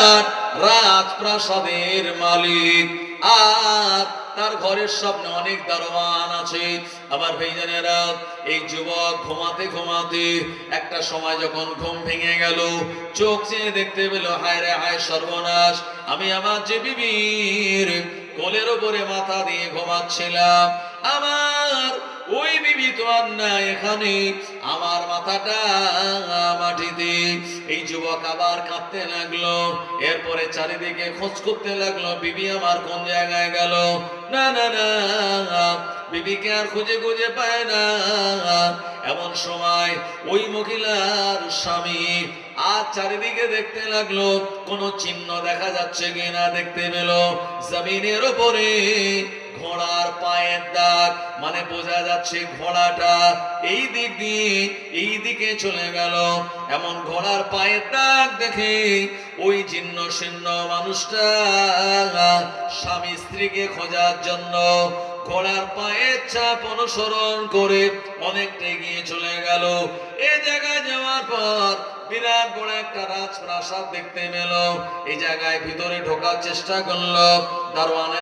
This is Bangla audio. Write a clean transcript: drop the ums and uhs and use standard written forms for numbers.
বিরাট রাজপ্রাসাদের মালিক, আর তার ঘরের সামনে অনেক দারোয়ান আছে। আমার ভাইজানেরা, এই যুবক ঘুমাতে ঘুমাতে একটা সময় যখন ঘুম ভেঙে গেল, চোখ চেয়ে দেখতে পেল, হায় রে হায় সর্বনাশ, আমি আমার যে বিবির কোলের ওপরে মাথা দিয়ে ঘুমাচ্ছিলাম, আমার ওই বিবি তো আর না এখানে, আমার মাথাটা মাটিতে। এই যুবক আবার কাঁদতে লাগলো, এরপরে চারিদিকে খোঁজ করতে লাগলো, বিবি আমার কোন জায়গায় গেল। না না না, বিবিকে আর খুঁজে খুঁজে পায় না। এমন সময় ওই মহিলার স্বামী আর চারিদিকে দেখতে লাগলো, কোন চিহ্ন দেখা যাচ্ছে কিনা। দেখতে পেল জমিনের ওপরে ঘোড়ার পায়ের দাগ, মানে বোঝা যাচ্ছে ঘোড়াটা এই দিক দিয়ে এই দিকে চলে গেল। এমন ঘোড়ার পায়ের দাগ দেখে ওই জীর্ণ শীর্ণ মানুষটা স্বামী স্ত্রীকে খোঁজার জন্য ঘোড়ার পায়ের ছাপ অনুসরণ করে অনেকটা এগিয়ে চলে গেল। এই জায়গায় যাওয়ার পর বিরাট বড় একটা রাজপ্রাসাদ দেখতে পেল। এই জায়গায় ভিতরে ঢোকার চেষ্টা করলো, দারোয়ান